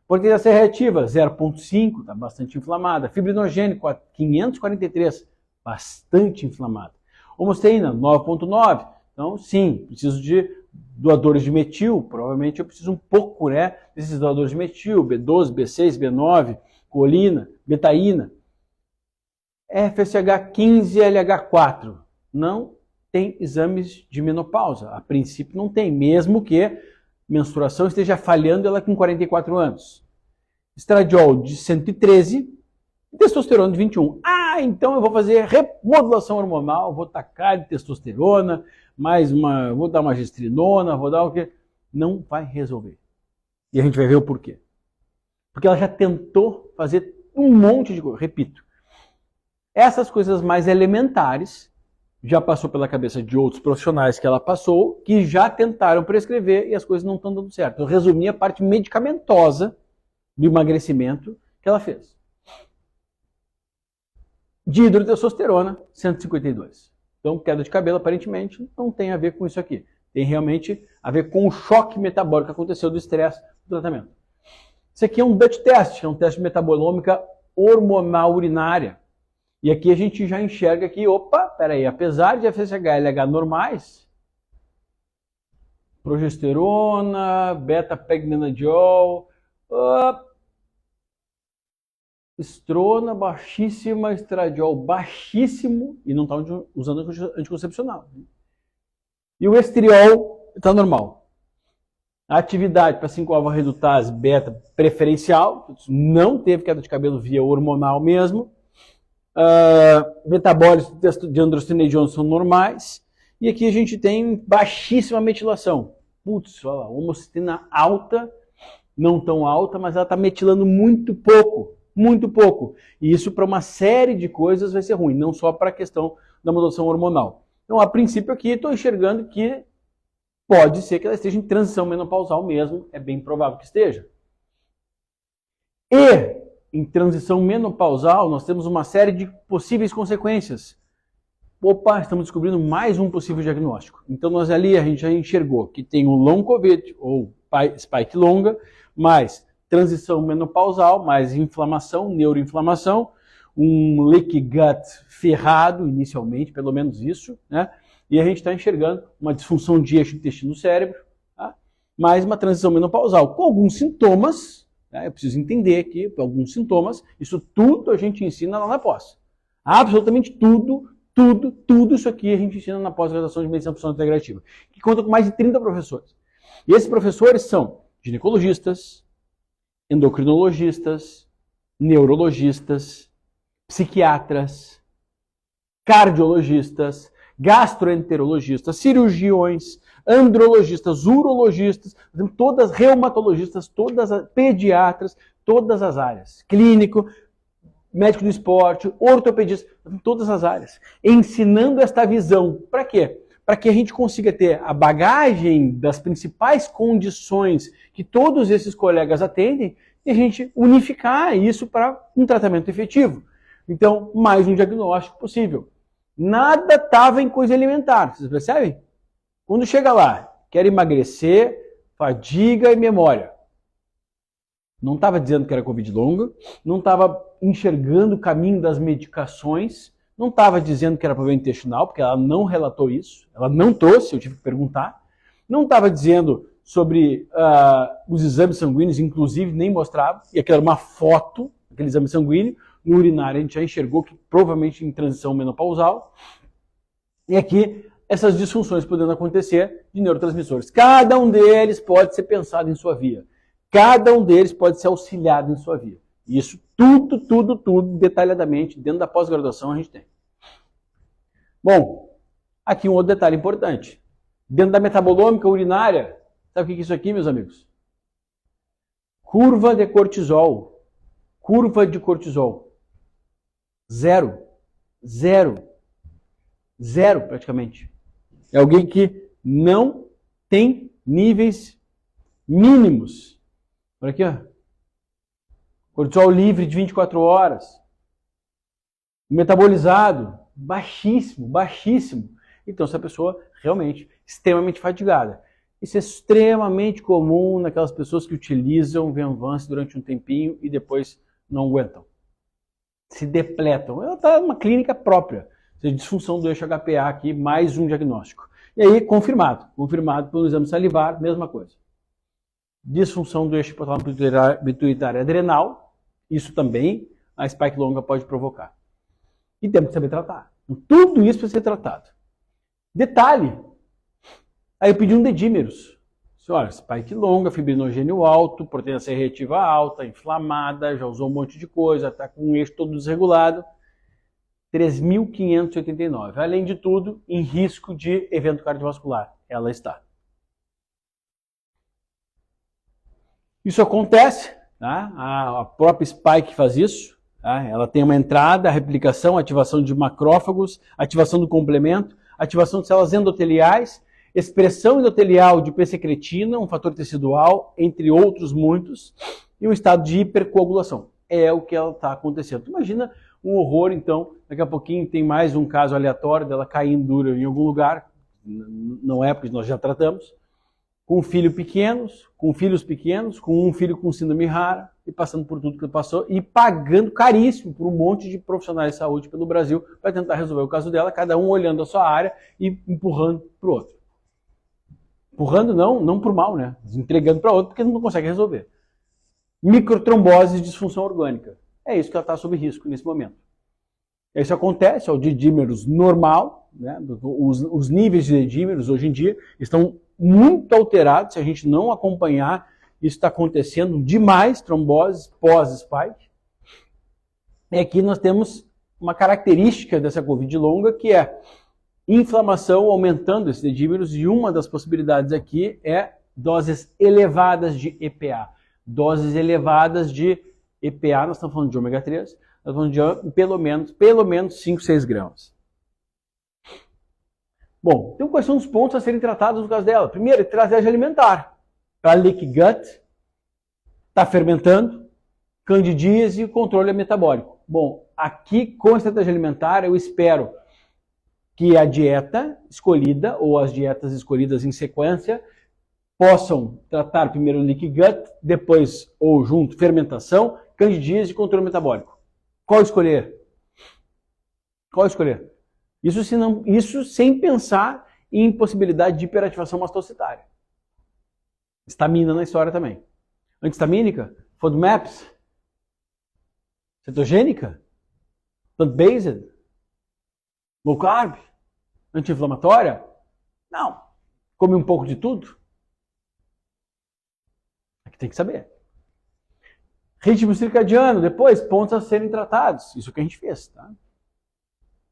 Speaker 1: Proteína C reativa, 0,5, está bastante inflamada. Fibrinogênico, 543, bastante inflamada. Homosteína, 9,9. Então, sim, preciso de doadores de metil. Provavelmente eu preciso um pouco, desses doadores de metil, B12, B6, B9, colina, betaína. FSH 15 LH4. Não tem exames de menopausa. A princípio não tem, mesmo que menstruação esteja falhando ela com 44 anos. Estradiol de 113, testosterona de 21. Então eu vou fazer remodulação hormonal, vou tacar de testosterona, vou dar uma gestrinona, vou dar o quê? Não vai resolver. E a gente vai ver o porquê. Porque ela já tentou fazer um monte de coisa. Repito, essas coisas mais elementares já passou pela cabeça de outros profissionais que ela passou, que já tentaram prescrever e as coisas não estão dando certo. Eu resumi a parte medicamentosa do emagrecimento que ela fez. De hidrotestosterona, 152. Então, queda de cabelo, aparentemente, não tem a ver com isso aqui. Tem realmente a ver com o choque metabólico que aconteceu do estresse do tratamento. Isso aqui é um Dutch test, é um teste de metabolômica hormonal urinária. E aqui a gente já enxerga que, peraí, apesar de FSH e LH normais, progesterona, beta-pegmenadiol, estrona baixíssima, estradiol baixíssimo, e não está usando anticoncepcional. E o estriol está normal. A atividade para 5-alfa-redutase beta preferencial, não teve queda de cabelo via hormonal mesmo. Metabólitos de androstenina e Johnson são normais. E aqui a gente tem baixíssima metilação. Putz, olha lá, homocisteína alta, não tão alta, mas ela está metilando muito pouco. Muito pouco. E isso para uma série de coisas vai ser ruim, não só para a questão da modulação hormonal. Então, a princípio aqui, estou enxergando que pode ser que ela esteja em transição menopausal mesmo, é bem provável que esteja. E, em transição menopausal, nós temos uma série de possíveis consequências. Opa, estamos descobrindo mais um possível diagnóstico. Então, a gente já enxergou que tem um long COVID, ou spike longa, mais transição menopausal, mais inflamação, neuroinflamação, um leaky gut ferrado, inicialmente, pelo menos isso, né? E a gente está enxergando uma disfunção de eixo intestino-cérebro, tá? Mais uma transição menopausal, com alguns sintomas, né? Eu preciso entender aqui, alguns sintomas, isso tudo a gente ensina lá na pós. Absolutamente tudo isso aqui a gente ensina na pós-graduação de Medicina Funcional Integrativa, que conta com mais de 30 professores. E esses professores são ginecologistas, endocrinologistas, neurologistas, psiquiatras, cardiologistas, gastroenterologistas, cirurgiões, andrologistas, urologistas, todas reumatologistas, todas pediatras, todas as áreas, clínico, médico do esporte, ortopedista, todas as áreas, ensinando esta visão. Para quê? Para que a gente consiga ter a bagagem das principais condições que todos esses colegas atendem e a gente unificar isso para um tratamento efetivo. Então, mais um diagnóstico possível. Nada estava em coisa alimentar, vocês percebem? Quando chega lá, quer emagrecer, fadiga e memória. Não estava dizendo que era Covid longa, não estava enxergando o caminho das medicações, não estava dizendo que era problema intestinal, porque ela não relatou isso, ela não trouxe, eu tive que perguntar. Não estava dizendo sobre os exames sanguíneos, inclusive nem mostrava, e aquilo era uma foto, aquele exame sanguíneo. No urinário a gente já enxergou que provavelmente em transição menopausal. E aqui essas disfunções podendo acontecer de neurotransmissores. Cada um deles pode ser pensado em sua via. Cada um deles pode ser auxiliado em sua via. Isso tudo detalhadamente dentro da pós-graduação a gente tem. Bom, aqui um outro detalhe importante. Dentro da metabolômica urinária, sabe o que é isso aqui, meus amigos? Curva de cortisol. Curva de cortisol. Zero praticamente. É alguém que não tem níveis mínimos. Olha aqui, ó. Cortisol livre de 24 horas. Metabolizado, baixíssimo. Então, essa pessoa realmente extremamente fatigada. Isso é extremamente comum naquelas pessoas que utilizam Venvance durante um tempinho e depois não aguentam. Se depletam. Ela está numa clínica própria. Ou seja, disfunção do eixo HPA aqui, mais um diagnóstico. E aí, confirmado pelo exame salivar, mesma coisa. Disfunção do eixo hipotálamo-pituitário adrenal, isso também a spike longa pode provocar. E temos que saber tratar. Tudo isso precisa ser tratado. Detalhe, aí eu pedi um dedímeros. Olha, spike longa, fibrinogênio alto, proteína C reativa alta, inflamada, já usou um monte de coisa, está com um eixo todo desregulado. 3.589. Além de tudo, em risco de evento cardiovascular. Ela está. Isso acontece, tá? A própria spike faz isso. Tá? Ela tem uma entrada, replicação, ativação de macrófagos, ativação do complemento, ativação de células endoteliais, expressão endotelial de P-secretina, um fator tecidual, entre outros muitos, e um estado de hipercoagulação. É o que ela está acontecendo. Imagina um horror, então, daqui a pouquinho tem mais um caso aleatório dela caindo dura em algum lugar, não é porque nós já tratamos, com filhos pequenos, com um filho com síndrome rara, e passando por tudo que passou, e pagando caríssimo por um monte de profissionais de saúde pelo Brasil para tentar resolver o caso dela, cada um olhando a sua área e empurrando para o outro. Empurrando não por mal, né? Entregando para outro porque não consegue resolver. Microtrombose e disfunção orgânica. É isso que ela está sob risco nesse momento. Isso acontece ao D-dímeros normal, né? Os níveis de D-dímeros hoje em dia estão muito alterados. Se a gente não acompanhar, isso está acontecendo demais, trombose pós-spike. E aqui nós temos uma característica dessa Covid longa, que é inflamação aumentando esses D-dímeros, e uma das possibilidades aqui é doses elevadas de EPA. Doses elevadas de EPA, nós estamos falando de ômega 3, nós estamos falando de pelo menos 5, 6 gramas. Bom, então quais são os pontos a serem tratados no caso dela? Primeiro, estratégia alimentar. Para leak gut, está fermentando, candidíase e o controle metabólico. Bom, aqui com a estratégia alimentar eu espero que a dieta escolhida ou as dietas escolhidas em sequência possam tratar primeiro o leak gut, depois ou junto fermentação, candidíase e controle metabólico. Qual escolher? Qual escolher? Isso sem pensar em possibilidade de hiperativação mastocitária. Estamina na história também. Antihistamínica, FODMAPs, cetogênica, plant-based, low carb, anti-inflamatória? Não. Come um pouco de tudo? Aqui tem que saber. Ritmo circadiano, depois, pontos a serem tratados. Isso que a gente fez, tá?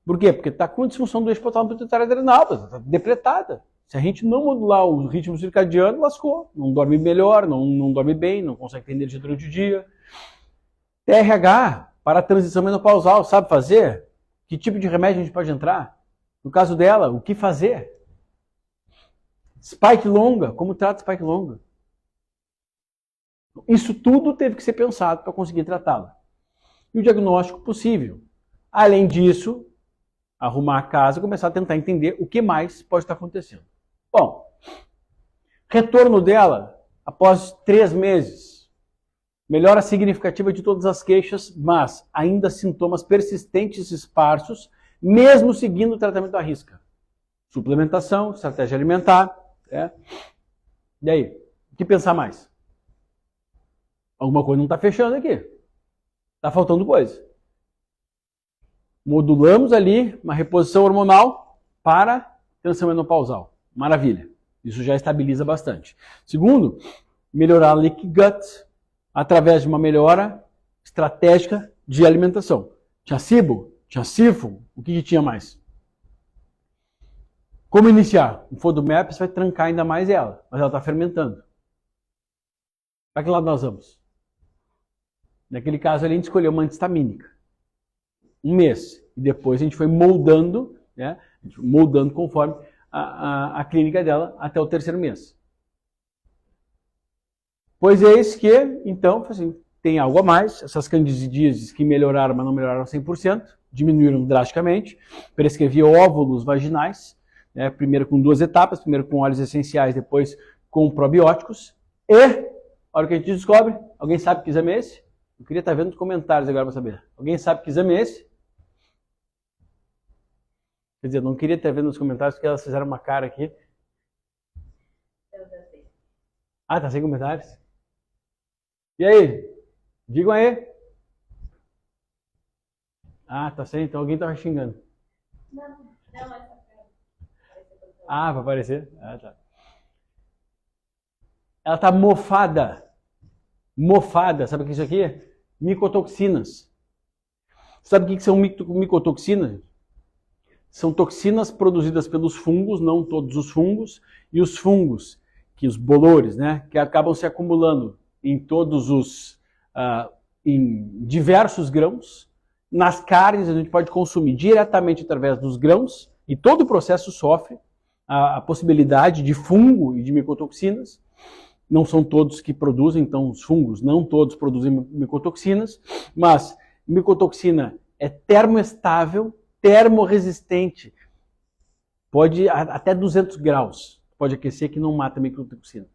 Speaker 1: Por quê? Porque está com disfunção do eixo hipotálamo pituitário adrenal, está depletada. Se a gente não modular o ritmo circadiano, lascou. Não dorme melhor, não dorme bem, não consegue ter energia durante o dia. TRH, para a transição menopausal, sabe fazer? Que tipo de remédio a gente pode entrar? No caso dela, o que fazer? Spike longa, como trata spike longa? Isso tudo teve que ser pensado para conseguir tratá-la. E o diagnóstico possível. Além disso, arrumar a casa e começar a tentar entender o que mais pode estar acontecendo. Bom, retorno dela após 3 meses. Melhora significativa de todas as queixas, mas ainda sintomas persistentes e esparsos, mesmo seguindo o tratamento à risca. Suplementação, estratégia alimentar. E aí, o que pensar mais? Alguma coisa não está fechando aqui. Está faltando coisa. Modulamos ali uma reposição hormonal para transição menopausal. Maravilha. Isso já estabiliza bastante. Segundo, melhorar a leak gut através de uma melhora estratégica de alimentação. Tinha SIBO? Tinha SIFO? O que tinha mais? Como iniciar? O FODMAPs vai trancar ainda mais ela, mas ela está fermentando. Para que lado nós vamos? Naquele caso ali a gente escolheu uma antihistamínica. 1 mês. E depois a gente foi moldando, né? Moldando conforme a clínica dela até o 3º mês. Pois é isso que, então, assim, tem algo a mais. Essas candidíases que melhoraram, mas não melhoraram 100%, diminuíram drasticamente. Prescrevi óvulos vaginais, né? Primeiro com 2 etapas, primeiro com óleos essenciais, depois com probióticos. E, a hora que a gente descobre, alguém sabe que exame é esse? Eu queria estar vendo os comentários agora para saber. Alguém sabe que exame é esse? Quer dizer, não queria estar vendo nos comentários porque elas fizeram uma cara aqui. Ah, tá sem comentários? E aí? Digam aí. Ah, tá sem? Então alguém estava xingando. Não, ah, para aparecer? Ah, tá. Ela está mofada. Mofada. Sabe o que é isso aqui? Micotoxinas. Sabe o que são micotoxinas? São toxinas produzidas pelos fungos, não todos os fungos, e os fungos, que os bolores, né, que acabam se acumulando em todos os, em diversos grãos. Nas carnes a gente pode consumir diretamente através dos grãos, e todo o processo sofre a possibilidade de fungo e de micotoxinas. Não são todos que produzem, então os fungos não todos produzem micotoxinas, mas micotoxina é termoestável, termorresistente, pode até 200 graus, pode aquecer que não mata a micotoxina.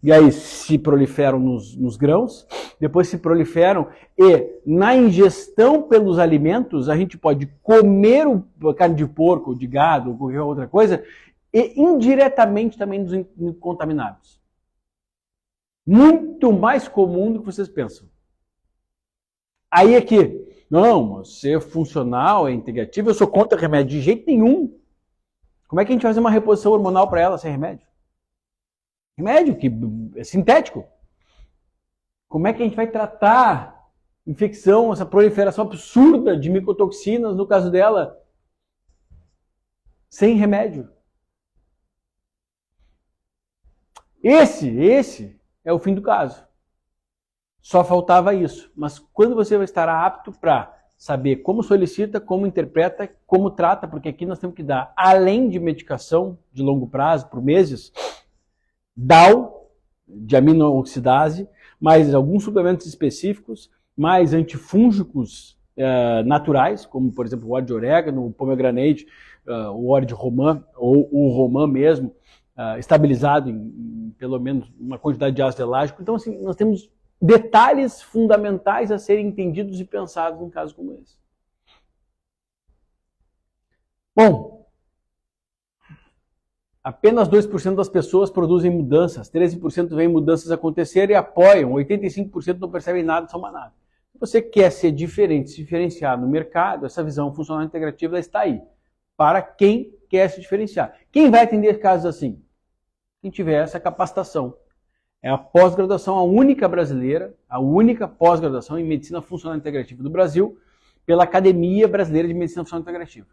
Speaker 1: E aí se proliferam nos grãos, depois se proliferam e na ingestão pelos alimentos a gente pode comer carne de porco, de gado ou qualquer outra coisa e indiretamente também nos contaminados. Muito mais comum do que vocês pensam. Aí aqui, Não, ser funcional, é integrativo, eu sou contra remédio de jeito nenhum. Como é que a gente vai fazer uma reposição hormonal para ela sem remédio? Remédio que é sintético. Como é que a gente vai tratar infecção, essa proliferação absurda de micotoxinas, no caso dela, sem remédio? Esse é o fim do caso. Só faltava isso. Mas quando você vai estar apto para saber como solicita, como interpreta, como trata, porque aqui nós temos que dar, além de medicação de longo prazo, por meses, DAO, de aminooxidase, mais alguns suplementos específicos, mais antifúngicos naturais, como por exemplo o óleo de orégano, o pomegranate, o óleo de romã, ou o romã mesmo, estabilizado em pelo menos uma quantidade de ácido elágico. Então, assim, nós temos detalhes fundamentais a serem entendidos e pensados num caso como esse. Bom, apenas 2% das pessoas produzem mudanças, 13% veem mudanças acontecer e apoiam, 85% não percebem nada, são nada. Se você quer ser diferente, se diferenciar no mercado, essa visão funcional integrativa está aí, para quem quer se diferenciar. Quem vai atender casos assim? Quem tiver essa capacitação. É a pós-graduação, a única brasileira, a única pós-graduação em Medicina Funcional Integrativa do Brasil, pela Academia Brasileira de Medicina Funcional Integrativa.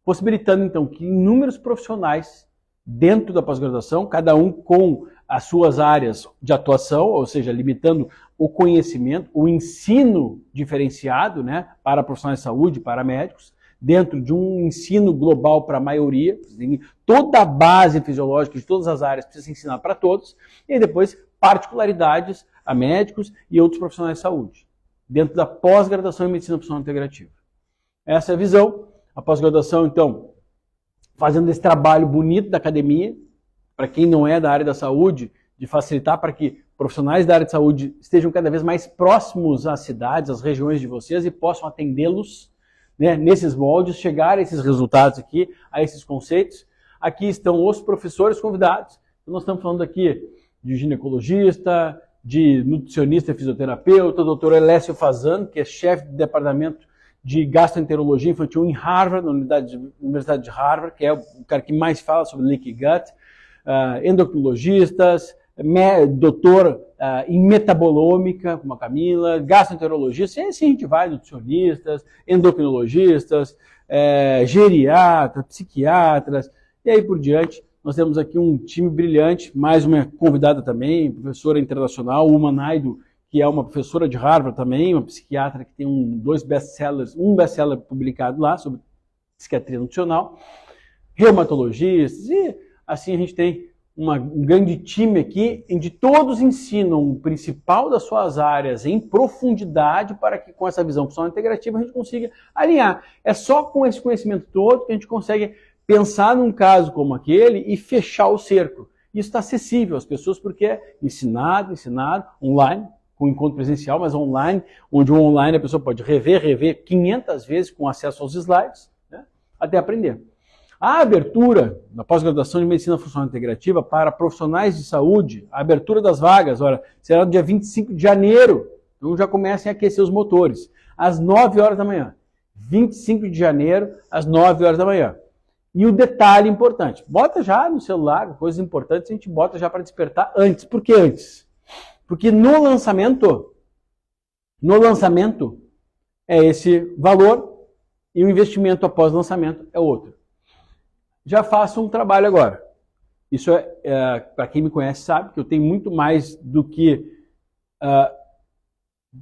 Speaker 1: Possibilitando, então, que inúmeros profissionais dentro da pós-graduação, cada um com as suas áreas de atuação, ou seja, limitando o conhecimento, o ensino diferenciado, né, para profissionais de saúde, para médicos, dentro de um ensino global para a maioria, toda a base fisiológica de todas as áreas precisa ser ensinada para todos, e depois particularidades a médicos e outros profissionais de saúde, dentro da pós-graduação em Medicina Funcional Integrativa. Essa é a visão. A pós-graduação, então, fazendo esse trabalho bonito da academia, para quem não é da área da saúde, de facilitar para que profissionais da área de saúde estejam cada vez mais próximos às cidades, às regiões de vocês e possam atendê-los, né, nesses moldes, chegar a esses resultados aqui, a esses conceitos. Aqui estão os professores convidados. Então, nós estamos falando aqui de ginecologista, de nutricionista e fisioterapeuta, o doutor Elécio Fazan, que é chefe do departamento de gastroenterologia infantil em Harvard, na Universidade de Harvard, que é o cara que mais fala sobre leaky gut, endocrinologistas, doutor em metabolômica, como a Camila, gastroenterologistas, e assim a gente vai, nutricionistas, endocrinologistas, geriatras, psiquiatras, e aí por diante. Nós temos aqui um time brilhante, mais uma convidada também, professora internacional, Uma Naidu, que é uma professora de Harvard também, uma psiquiatra que tem dois best-sellers, um best-seller publicado lá sobre psiquiatria nutricional, reumatologistas, e assim a gente tem um grande time aqui, onde todos ensinam o principal das suas áreas em profundidade para que com essa visão funcional integrativa a gente consiga alinhar. É só com esse conhecimento todo que a gente consegue pensar num caso como aquele e fechar o cerco. Isso está acessível às pessoas porque é ensinado, online, com encontro presencial, mas online, onde o online a pessoa pode rever 500 vezes com acesso aos slides, né, até aprender. A abertura da pós-graduação de Medicina Funcional Integrativa para profissionais de saúde, a abertura das vagas, será no dia 25 de janeiro, então já comecem a aquecer os motores, às 9 horas da manhã. 25 de janeiro, às 9 horas da manhã. E o detalhe importante, bota já no celular, coisas importantes a gente bota já para despertar antes. Por que antes? Porque no lançamento é esse valor e o investimento após o lançamento é outro. Já faço um trabalho agora. Isso para quem me conhece sabe que eu tenho muito mais do que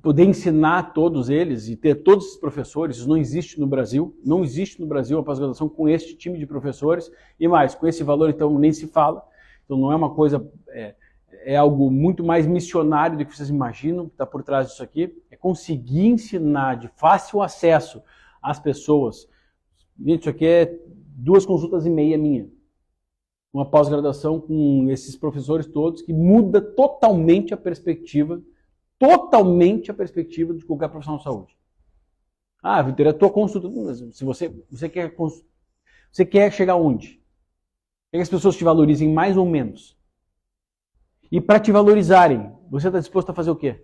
Speaker 1: poder ensinar a todos eles e ter todos esses professores. Isso não existe no Brasil. Não existe no Brasil uma pós-graduação com este time de professores. E mais, com esse valor então nem se fala. Então não é uma coisa... É algo muito mais missionário do que vocês imaginam, que está por trás disso aqui. É conseguir ensinar de fácil acesso às pessoas. Gente, isso aqui é 2 consultas e meia minha. Uma pós-graduação com esses professores todos que muda totalmente a perspectiva de qualquer profissional de saúde. Ah, Vitor, é a tua consulta. Se você quer chegar onde? Quer que as pessoas te valorizem mais ou menos? E para te valorizarem, você está disposto a fazer o quê?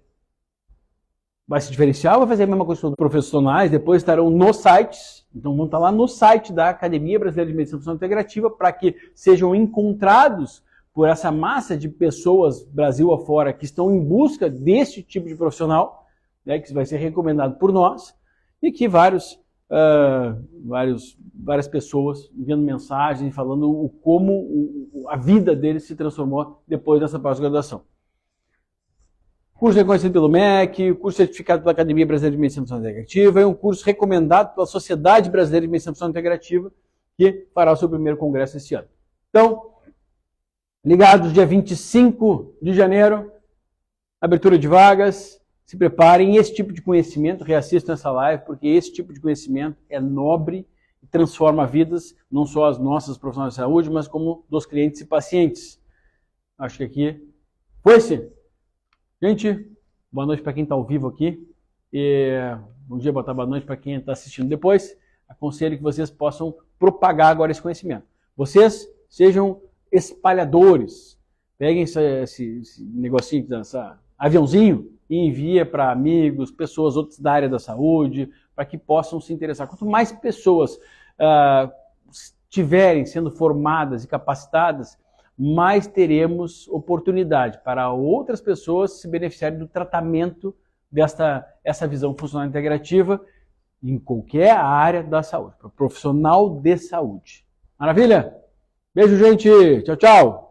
Speaker 1: vai se diferenciar, vai fazer a mesma coisa que os profissionais, depois estarão nos sites, então vão estar lá no site da Academia Brasileira de Medicina Funcional Integrativa para que sejam encontrados por essa massa de pessoas Brasil afora que estão em busca desse tipo de profissional, né, que vai ser recomendado por nós, e que várias pessoas enviando mensagens e falando como a vida deles se transformou depois dessa pós-graduação. Curso reconhecido pelo MEC, curso certificado pela Academia Brasileira de Medicina Funcional Integrativa, é um curso recomendado pela Sociedade Brasileira de Medicina Funcional Integrativa, que fará o seu primeiro congresso esse ano. Então, ligados, dia 25 de janeiro, abertura de vagas, se preparem, esse tipo de conhecimento, reassistam essa live, porque esse tipo de conhecimento é nobre e transforma vidas, não só as nossas profissionais de saúde, mas como dos clientes e pacientes. Acho que aqui foi-se. Gente, boa noite para quem está ao vivo aqui. Bom dia, boa tarde, boa noite para quem está assistindo depois. Aconselho que vocês possam propagar agora esse conhecimento. Vocês sejam espalhadores. Peguem esse negocinho, esse aviãozinho e envia para amigos, pessoas outras da área da saúde, para que possam se interessar. Quanto mais pessoas estiverem sendo formadas e capacitadas, mais teremos oportunidade para outras pessoas se beneficiarem do tratamento essa visão funcional integrativa em qualquer área da saúde, para o profissional de saúde. Maravilha? Beijo, gente. Tchau, tchau.